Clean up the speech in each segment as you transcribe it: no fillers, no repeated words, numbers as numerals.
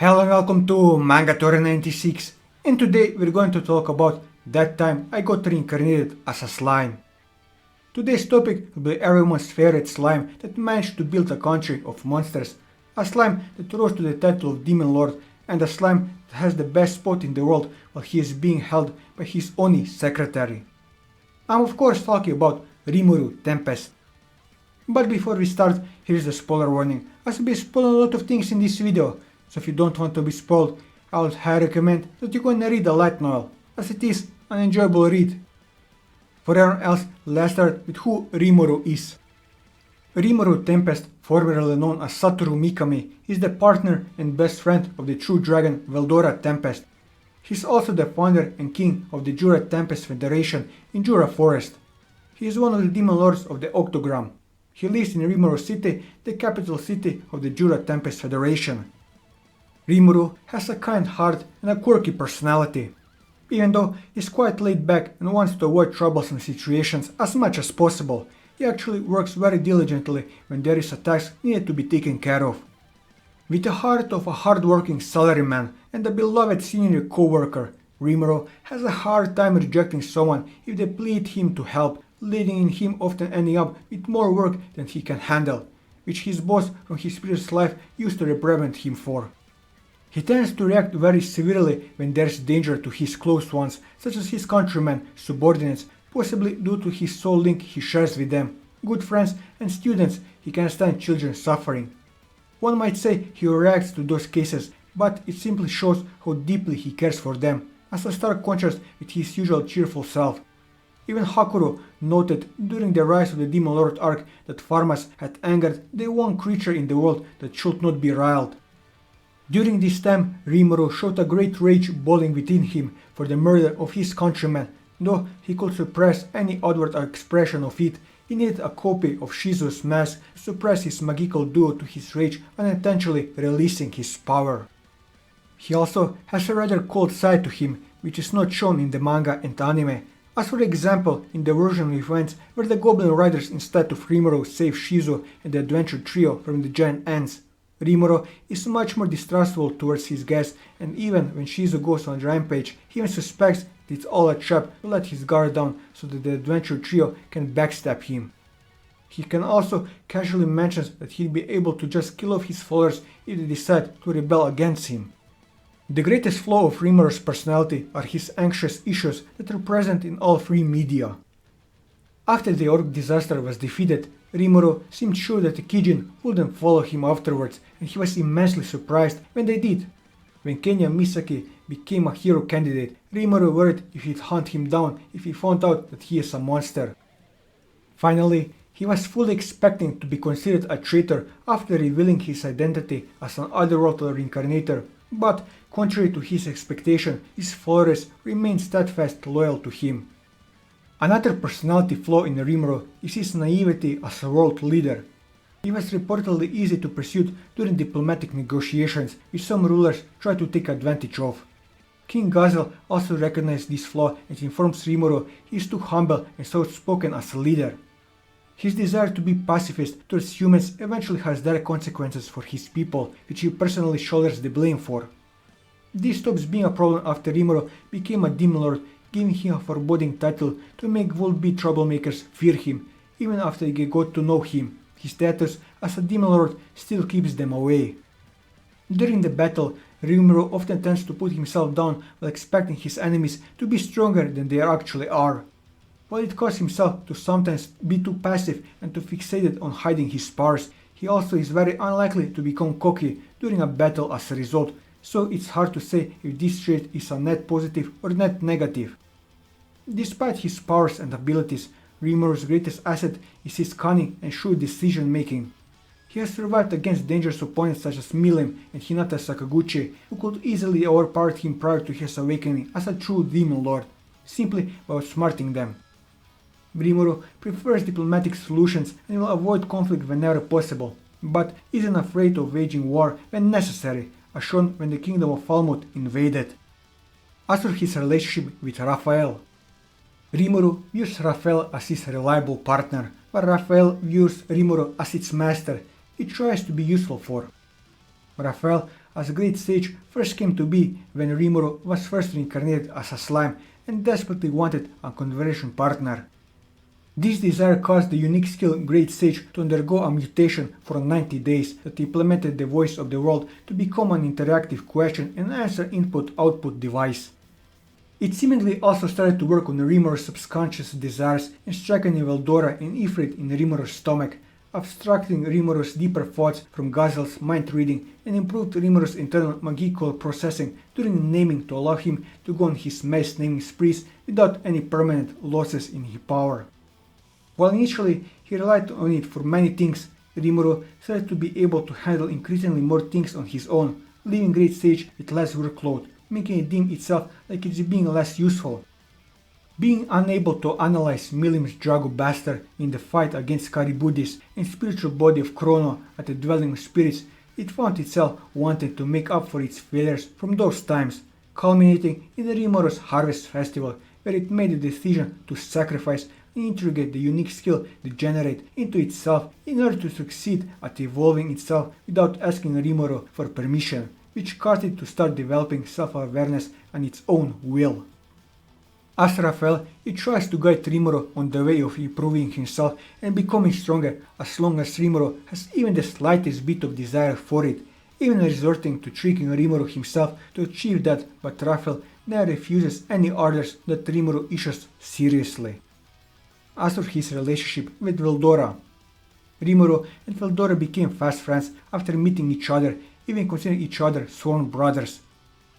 Hello and welcome to Manga 96, and today we're going to talk about that time I got reincarnated as a slime. Today's topic will be everyone's favorite slime that managed to build a country of monsters, a slime that rose to the title of Demon Lord, and a slime that has the best spot in the world while he is being held by his Oni secretary. I'm of course talking about Rimuru Tempest. But before we start, here's the spoiler warning, as I'll be spoiling a lot of things in this video. So if you don't want to be spoiled, I would highly recommend that you go and read a light novel, as it is an enjoyable read. For everyone else, let's start with who Rimuru is. Rimuru Tempest, formerly known as Satoru Mikami, is the partner and best friend of the true dragon Veldora Tempest. He is also the founder and king of the Jura Tempest Federation in Jura Forest. He is one of the demon lords of the Octogram. He lives in Rimuru City, the capital city of the Jura Tempest Federation. Rimuru has a kind heart and a quirky personality. Even though he's quite laid back and wants to avoid troublesome situations as much as possible, he actually works very diligently when there is a task needed to be taken care of. With the heart of a hard-working salaryman and a beloved senior co-worker, Rimuru has a hard time rejecting someone if they plead him to help, leading in him often ending up with more work than he can handle, which his boss from his previous life used to reprimand him for. He tends to react very severely when there is danger to his close ones, such as his countrymen, subordinates, possibly due to his soul link he shares with them, good friends and students. He can stand children suffering. One might say he reacts to those cases, but it simply shows how deeply he cares for them, as a stark contrast with his usual cheerful self. Even Hakuro noted during the rise of the Demon Lord arc that Pharmas had angered the one creature in the world that should not be riled. During this time, Rimuru showed a great rage boiling within him for the murder of his countrymen. Though he could suppress any outward expression of it, he needed a copy of Shizu's mask to suppress his magical duo to his rage, unintentionally releasing his power. He also has a rather cold side to him, which is not shown in the manga and anime, as for example in the version of events where the Goblin Riders instead of Rimuru save Shizu and the adventure trio from the giant ants. Rimuru is much more distrustful towards his guests, and even when Shizu goes on a rampage, he even suspects that it's all a trap to let his guard down so that the adventure trio can backstab him. He can also casually mention that he'll be able to just kill off his followers if they decide to rebel against him. The greatest flaw of Rimuru's personality are his anxious issues that are present in all three media. After the orc disaster was defeated, Rimuru seemed sure that the Kijin wouldn't follow him afterwards, and he was immensely surprised when they did. When Kenya Misaki became a hero candidate, Rimuru worried if he'd hunt him down if he found out that he is a monster. Finally, he was fully expecting to be considered a traitor after revealing his identity as an otherworldly reincarnator, but contrary to his expectation, his followers remained steadfast loyal to him. Another personality flaw in Rimuru is his naivety as a world leader. He was reportedly easy to pursue during diplomatic negotiations, which some rulers tried to take advantage of. King Gazel also recognized this flaw and informs Rimuru he is too humble and soft-spoken as a leader. His desire to be pacifist towards humans eventually has direct consequences for his people, which he personally shoulders the blame for. This stops being a problem after Rimuru became a demon lord, giving him a foreboding title to make would-be troublemakers fear him. Even after they got to know him, his status as a demon lord still keeps them away. During the battle, Rimuru often tends to put himself down while expecting his enemies to be stronger than they actually are. While it causes himself to sometimes be too passive and too fixated on hiding his powers, he also is very unlikely to become cocky during a battle as a result, so it's hard to say if this trait is a net positive or net negative. Despite his powers and abilities, Rimuru's greatest asset is his cunning and shrewd decision making. He has survived against dangerous opponents such as Milim and Hinata Sakaguchi, who could easily overpower him prior to his awakening as a true demon lord, simply by outsmarting them. Rimuru prefers diplomatic solutions and will avoid conflict whenever possible, but isn't afraid of waging war when necessary, as shown when the kingdom of Falmouth invaded. As for his relationship with Raphael, Rimuru views Raphael as his reliable partner, while Raphael views Rimuru as its master he tries to be useful for. Raphael as Great Sage first came to be when Rimuru was first reincarnated as a slime and desperately wanted a conversion partner. This desire caused the unique skill Great Sage to undergo a mutation for 90 days that implemented the voice of the world to become an interactive question and answer input-output device. It seemingly also started to work on Rimuru's subconscious desires and strengthening Veldora and Ifrit in Rimuru's stomach, abstracting Rimuru's deeper thoughts from Gazel's mind reading and improved Rimuru's internal magical processing during naming to allow him to go on his mass naming sprees without any permanent losses in his power. While initially he relied on it for many things, Rimuru started to be able to handle increasingly more things on his own, leaving Great Sage with less workload, making it deem itself like it's being less useful. Being unable to analyze Milim's Drago Bastard in the fight against Karibudis and spiritual body of Chrono at the dwelling of spirits, it found itself wanting to make up for its failures from those times, culminating in the Rimuru's Harvest Festival, where it made the decision to sacrifice and integrate the unique skill they generate into itself in order to succeed at evolving itself without asking Rimuru for permission, which caused it to start developing self-awareness on its own will. As Raphael, it tries to guide Rimuru on the way of improving himself and becoming stronger as long as Rimuru has even the slightest bit of desire for it, even resorting to tricking Rimuru himself to achieve that, but Raphael never refuses any orders that Rimuru issues seriously. As for his relationship with Veldora, Rimuru and Veldora became fast friends after meeting each other, even considering each other sworn brothers.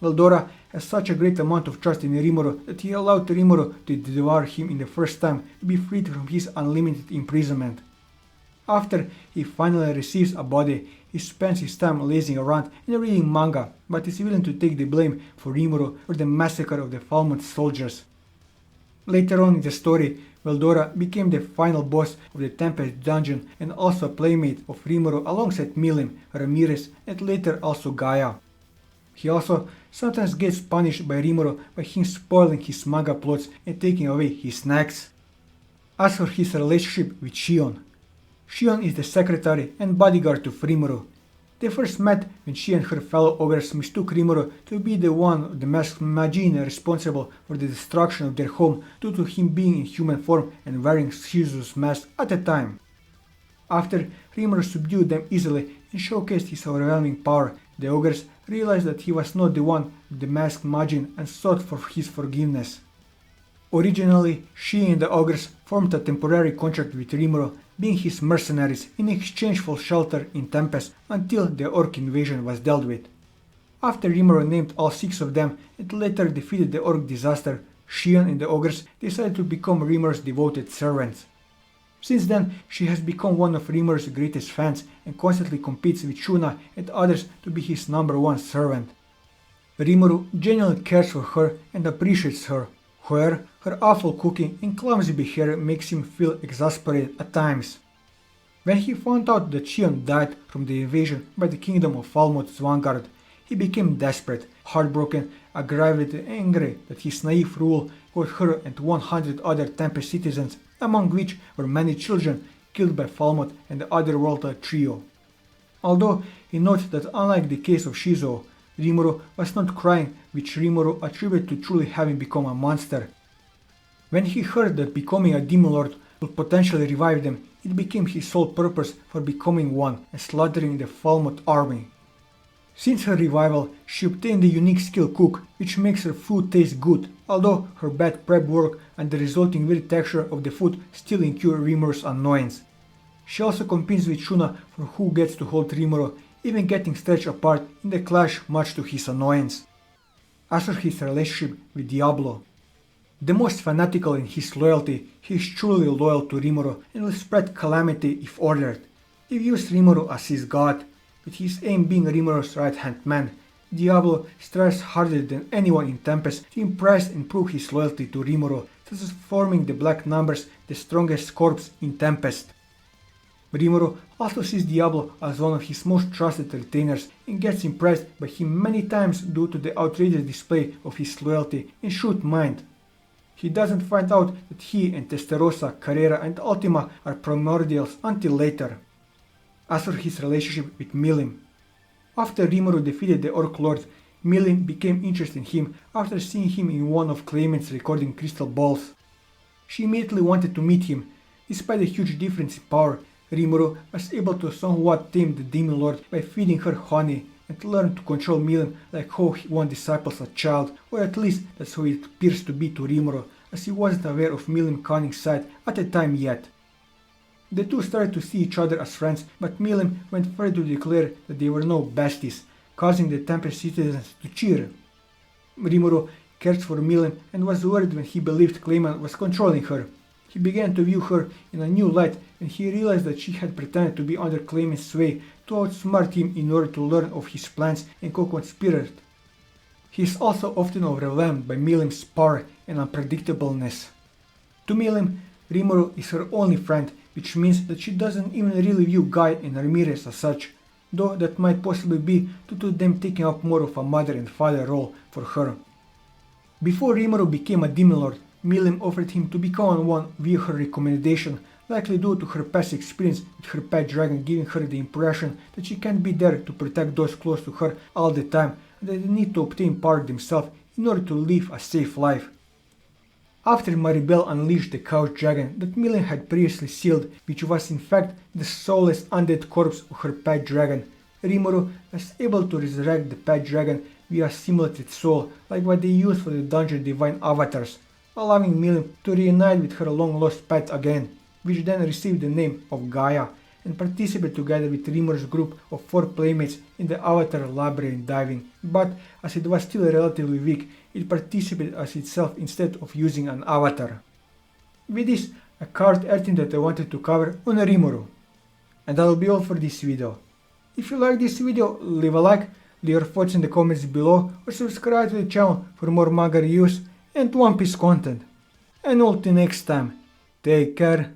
Veldora has such a great amount of trust in Rimuru that he allowed Rimuru to devour him in the first time to be freed from his unlimited imprisonment. After he finally receives a body, he spends his time lazing around and reading manga, but is willing to take the blame for Rimuru for the massacre of the Falmouth soldiers. Later on in the story, Veldora became the final boss of the Tempest dungeon and also a playmate of Rimuru alongside Milim, Ramirez, and later also Gaia. He also sometimes gets punished by Rimuru by him spoiling his manga plots and taking away his snacks. As for his relationship with Shion, Shion is the secretary and bodyguard of Rimuru. They first met when she and her fellow ogres mistook Rimuru to be the one of the masked Magine responsible for the destruction of their home due to him being in human form and wearing Shizu's mask at the time. After Rimuru subdued them easily and showcased his overwhelming power, the ogres realized that he was not the one with the masked Magine and sought for his forgiveness. Originally, she and the ogres formed a temporary contract with Rimuru, being his mercenaries in exchange for shelter in Tempest until the orc invasion was dealt with. After Rimuru named all 6 of them and later defeated the orc disaster, Shion and the ogres decided to become Rimuru's devoted servants. Since then, she has become one of Rimuru's greatest fans and constantly competes with Shuna and others to be his #1 servant. Rimuru genuinely cares for her and appreciates her. However, her awful cooking and clumsy behavior makes him feel exasperated at times. When he found out that Shion died from the invasion by the kingdom of Falmouth's vanguard, he became desperate, heartbroken, aggravated and angry that his naive rule got her and 100 other Tempest citizens, among which were many children, killed by Falmouth and the otherworldly trio. Although he notes that unlike the case of Shizuo, Rimuru was not crying, which Rimuru attributed to truly having become a monster. When he heard that becoming a demon lord would potentially revive them, it became his sole purpose for becoming one and slaughtering the Falmouth army. Since her revival, she obtained the unique skill Cook, which makes her food taste good, although her bad prep work and the resulting weird texture of the food still incur Rimuru's annoyance. She also competes with Shuna for who gets to hold Rimuru, even getting stretched apart in the clash much to his annoyance. As for his relationship with Diablo, the most fanatical in his loyalty, he is truly loyal to Rimuru and will spread calamity if ordered. He views Rimuru as his god, with his aim being Rimuru's right-hand man. Diablo strives harder than anyone in Tempest to impress and prove his loyalty to Rimuru, such as forming the Black Numbers the strongest corps in Tempest. Rimuru also sees Diablo as one of his most trusted retainers and gets impressed by him many times due to the outrageous display of his loyalty and shrewd mind. He doesn't find out that he and Testarossa, Carrera and Ultima are primordials until later. As for his relationship with Milim, After Rimuru defeated the Orc Lord, Milim became interested in him after seeing him in one of Clayman's recording crystal balls. She immediately wanted to meet him. Despite the huge difference in power, Rimuru was able to somewhat tame the Demon Lord by feeding her honey and learned to control Milim like how one disciples a child, or at least that's how it appears to be to Rimuru, as he wasn't aware of Milim's cunning side at the time yet. The two started to see each other as friends, but Milim went further to declare that they were no besties, causing the Tempest citizens to cheer. Rimuru cared for Milim and was worried when he believed Clayman was controlling her. He began to view her in a new light when he realized that she had pretended to be under Clayman's sway to outsmart him in order to learn of his plans and co-conspirate. He is also often overwhelmed by Milim's power and unpredictableness. To Milim, Rimuru is her only friend, which means that she doesn't even really view Guy and Ramirez as such, though that might possibly be due to them taking up more of a mother and father role for her. Before Rimuru became a Demon Lord, Milim offered him to become one via her recommendation, likely due to her past experience with her pet dragon giving her the impression that she can't be there to protect those close to her all the time and that they need to obtain power themselves in order to live a safe life. After Maribel unleashed the couch dragon that Milim had previously sealed, which was in fact the soulless undead corpse of her pet dragon, Rimuru was able to resurrect the pet dragon via simulated soul like what they used for the Dungeon Divine avatars, allowing Milim to reunite with her long-lost pet again, which then received the name of Gaia and participate together with Rimuru's group of 4 playmates in the Avatar Labyrinth diving, but as it was still relatively weak, it participated as itself instead of using an avatar. With this, I covered everything that I wanted to cover on Rimuru. And that will be all for this video. If you like this video, leave a like, leave your thoughts in the comments below, or subscribe to the channel for more manga reviews and One Piece content. And until next time, take care.